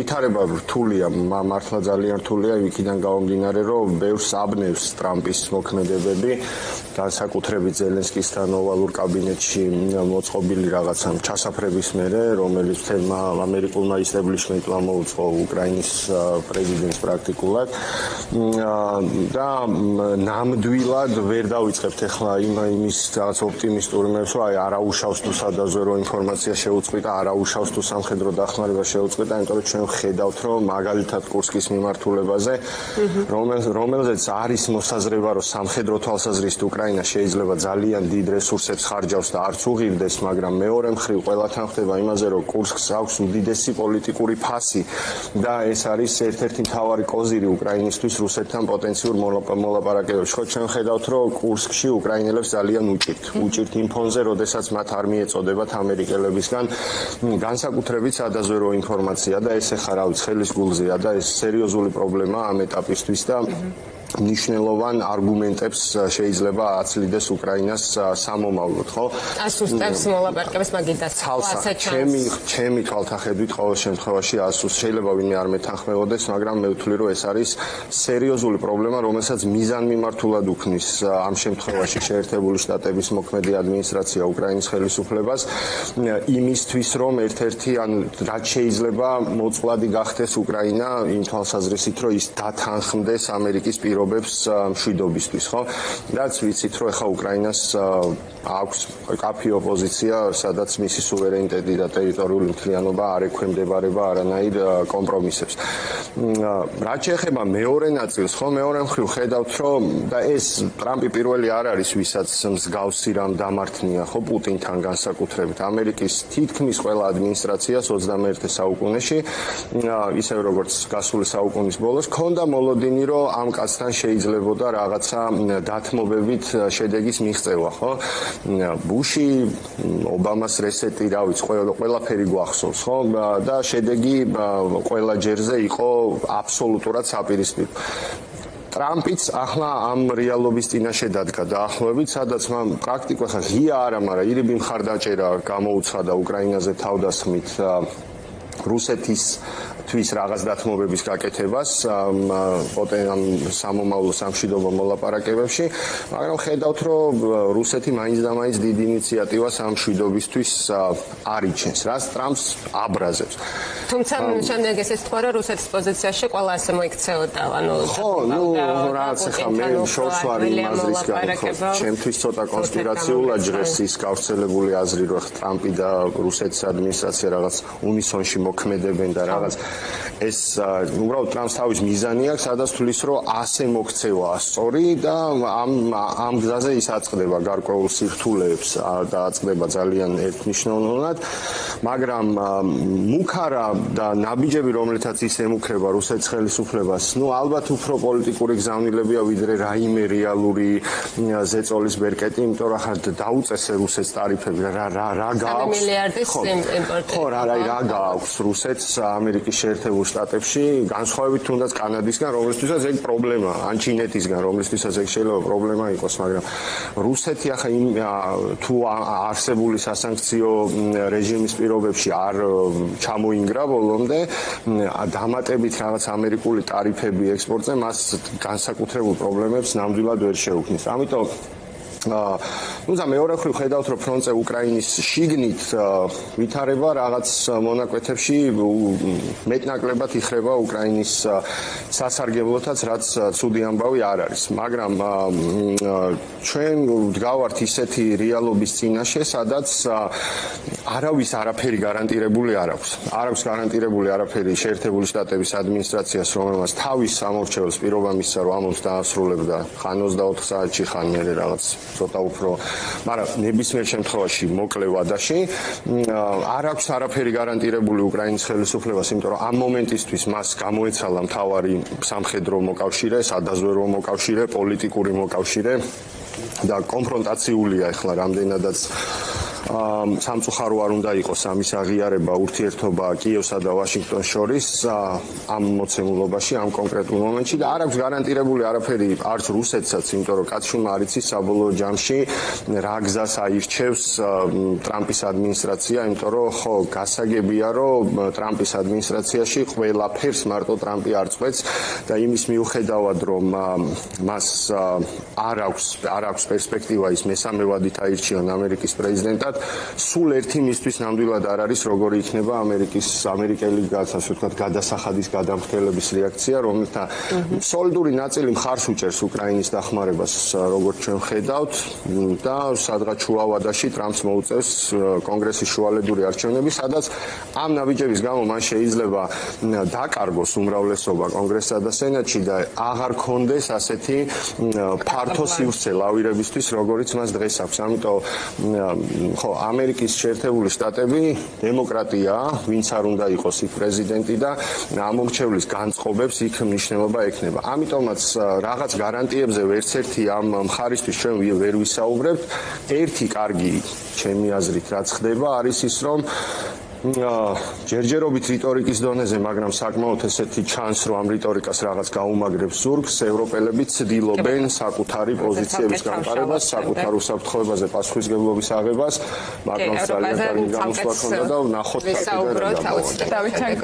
ვითარება რთულია, მართლა ძალიან რთულია, იქიდან გამომდინარე, რომ ბევრს აბნევს ტრამპის მოქმედებები, განსაკუთრებით ზელენსკისთან ოვალურ კაბინეტში მოწყობილი რაღაცა ჩასაფრების მერე, რომელიც თელმა ამერიკულმა ისტაბლიშმენტმა მოუწყო უკრაინის პრეზიდენტს პრაქტიკულად და ნამდვილად ვერ დავიწყებთ ახლა იმის რაღაც ოპტიმისტური მებს, რომ აი არაუშავს თუ სადაზვერო ინფორმაცია შეუწყვიტა, არაუშავს თუ სამხედრო დახმარება შეუწყვიტა, იმიტომ რომ ჩვენ ხედავთ, რომ მაგალითად კურსკის მიმართულებაზე, რომელზეც არის მოსაზრება, რომ სამხედრო თვალსაზრისით უკრაინა შეიძლება ძალიან დიდ რესურსებს ხარჯავს და არც უღირდეს, მაგრამ მეორე მხრივ ყველათან ხდება იმაზე, რომ კურსკს აქვს უდიდესი პოლიტიკური ფასი და ეს არის ერთ-ერთი მთავარი კოზირი უკრაინისთვის რუსეთთან პოტენციურ მოლაპარაკებებში. ხო, ჩვენ ხედავთ, რომ კურსკში უკრაინელებს ძალიან უჭირთ იმ ფონზე, როდესაც მათ არ მიეწოდებათ ამერიკელებისგან განსაკუთრებით სადაზვერო ინფორმაცია და ეს ახლა რა ვიცი ხელის გულზეა და ეს სერიოზული პრობლემაა ამ ეტაპისთვის და ნიშნულოვან არგუმენტებს შეიძლება აცლიდეს უკრაინას სამომავლოდ, ხო? ასუსტებს მოლაპარაკებებს მაგიდა ცალსა ჩემი თვალთახედვით ყოველ შემთხვევაში ასუსტ შეიძლება ვინმე არ მეთანხმებოდეს, მაგრამ მე ვთვლი, რომ ეს არის სერიოზული პრობლემა, რომელსაც მიზანმიმართულად უქმნის ამ შემთხვევაში შეერთებული შტატების მოქმედი ადმინისტრაცია უკრაინის ხელისუფლებას იმისთვის, რომ ერთ-ერთი ან რაც შეიძლება მოწყვლადი გახდეს უკრაინა იმ თვალსაზრისით, რომ ის დათანხმდეს ამერიკის მშვიდობისთვის, ხო? რაც ვიცით, რომ ახლა უკრაინას აქვს კაფე ოპოზიცია, სადაც მისი სუვერენიტეტი და ტერიტორიული მთლიანობა არ ექვემდებარება არანაირ კომპრომისებს. რაც შეეხება მეორე ნაწილს, ხო, მეორე მხრივ ხედავთ, რომ და ეს ტრამპი პირველი არ არის, ვისაც მსგავსი რამ დამართნია, ხო, პუტინთან განსაკუთრებით. ამერიკის თითქმის ყველა ადმინისტრაციას 21 საუკუნეში, ისევ როგორც გასული საუკუნის ბოლოს, ჰქონდა მოლოდინი, რომ ამ კაცთან შეიძლებოდა რაღაცა დათმობებით შედეგის მიღწევა, ხო? ბუში, ობამას რესეტი, რა ვიცი, ყველაფერი გვახსოვს, ხო? და შედეგი ყველა ჯერზე იყო აბსოლუტურად საპირისპირო. ტრამპიც ახლა ამ რეალობის წინაშე დადგა დაახლოებით, სადაც მან პრაქტიკულად ღია არა, მაგრამ ირიბი მხარდაჭერა გამოუცხადა უკრაინაზე თავდასხმით რუსეთისთვის რაღაც დათმობების გაკეთებას სამომავლო სამშვიდობო მოლაპარაკებებში, მაგრამ ხედავთ, რომ რუსეთი მაინც და მაინც დიდ ინიციატივას ამ მშვიდობისთვის არ იჩენს, რაც ტრამპს აბრაზებს. თუმცა შემდეგ ესეც თქვა, რომ რუსეთის პოზიციაში ყველა ასე მოიქცეოდა, ანუ ხო, რაც ახლა მე შორს ვარ იმ აზრისგან, ჩემთვის ცოტა კონსპირაციულად ჟღერს ის გავრცელებული აზრი, რომ ტრამპი და რუსეთის ადმინისტრაცია რაღაც უნისონში მოქმედებენ და რაღაც ეს უბრალოდ ტრამპს თავის მიზანი აქვს, სადაც თulis რომ ასე მოქცევაა სწორი და ამ გზაზე ის აწყდება გარკვეულ სირთულეებს და აწყდება ძალიან ერთნიშნულად, მაგრამ მუქარა და ნაბიჯები, რომლითაც ის ემუქრება რუსეთის ხელისუფლებას, ალბათ უფრო პოლიტიკური გზავნილებია ვიდრე რაიმე რეალური ზეწოლის ბერკეტი, იმიტომ რომ ხარ დაუწესე რუსეთის ტარიფები, რა გააქვს? 3 მილიარდის იმპორტი. ხო, რა გააქვს რუსეთს ამერიკის შეერთებულ შტატებში, განსხვავებით თუნდაც კანადისგან, რომლისთვისაც ეგ პრობლემაა, ან ჩინეთისგან, რომლისთვისაც ეგ შეიძლება პრობლემა იყოს, მაგრამ რუსეთი ახლა თუ არსებული სასანქციო რეჟიმის პირობებში არ ჩამოინგრა ბოლომდე, დამატებით რაღაც ამერიკული ტარიფები ექსპორტზე მას განსაკუთრებულ პრობლემებს ნამდვილად ვერ შეუქმნის. ამიტომ თუმცა მეორე მხრივ ხედავთ, რომ ფრონტზე უკრაინის შიგნით ვითარება რაღაც მონაკვეთებში მეტნაკლებად იხრება უკრაინის სასარგებლოთაც, რაც ცუდი ამბავი არ არის. მაგრამ ჩვენ ვდგავართ ისეთი რეალობის წინაშე, სადაც არავის არაფერი გარანტირებული არ აქვს. არ აქვს გარანტირებული არაფერი შეერთებული შტატების ადმინისტრაციას, რომელმაც თავის სამორჩეულს პირობა მისცა, რომ ამობს დაასრულებდა ხან 24 საათში, ხან მერე რაღაც ცოტა უფრო, მაგრამ ნებისმიერ შემთხვევაში მოკლე ვადაში არ აქვს არაფერი გარანტირებული უკრაინის ხელისუფლებას, იმიტომ რომ ამ მომენტისთვის მას გამოეცალა მთავარი სამხედრო მოკავშირე, სადაზვერვო მოკავშირე, პოლიტიკური მოკავშირე და კონფრონტაციულია ახლა რამდენადაც სამწუხარო არ უნდა იყოს ამის აღიარება ურთიერთობა კიევსა და ვაშინგტონს შორის ამ მოცემულობაში, ამ კონკრეტულ მომენტში და არ აქვს გარანტირებული არაფერი არც რუსეთსაც, იმიტომ რომ კაცშვილმა არ იცის საბოლოო ჯამში რა გზას აირჩევს ტრამპის ადმინისტრაცია, იმიტომ რომ ხო გასაგებია, რომ ტრამპის ადმინისტრაციაში ყველაფერს მარტო ტრამპი არ წყვეტს და იმის მიუხედავად, რომ მას არ აქვს პერსპექტივა ის მესამე ვადით აირჩიონ ამერიკის პრეზიდენტად, სულ ერთი მისთვის ნამდვილად არ არის როგორი იქნება ამერიკელი ასე ვთქვათ გადასახადის გადამხდელების რეაქცია, რომელთა სოლიდური ნაწილი მხარს უჭერს უკრაინის დახმარებას, როგორც ჩვენ ხედავთ და სადღაც შუა ვადაში ტრამპს მოუწევს კონგრესის შუალედური არჩევნები, სადაც ამ ნაბიჯების გამო მან შეიძლება დაკარგოს უმრავლესობა კონგრესსა და სენატში და აღარ კონდეს ასეთი ფართო სივრცე ლავირებისთვის, როგორც მას დღეს აქვს. ამიტომ ხო, ამერიკის შეერთებული შტატები დემოკრატიაა, ვინც არ უნდა იყოს იქ პრეზიდენტი და ამომრჩევლის განწყობებს იქ მნიშვნელობა ექნება. ამიტომაც რაღაც გარანტიებზე ვერც ერთი ამ მხარისთვის ჩვენ ვერ ვისაუბრებთ. ერთი კარგი ჩემი აზრით რაც ხდება არის ის, რომ ჯერჯერობით რიტორიკის დონეზე, მაგრამ საკმაოდ ესეთი ჩანს, რომ ამ რიტორიკას რაღაც გაუმაგრებს ზურგს, ევროპელები ცდილობენ საკუთარი პოზიციების გამყარებას, საკუთარ უსაფრთხოებაზე პასუხისმგებლობის აღებას, მაგრამ ძალიან კარგი გამოსვლა ჰქონდა და ვნახოთ ვისაუბროთ აუცილებლად.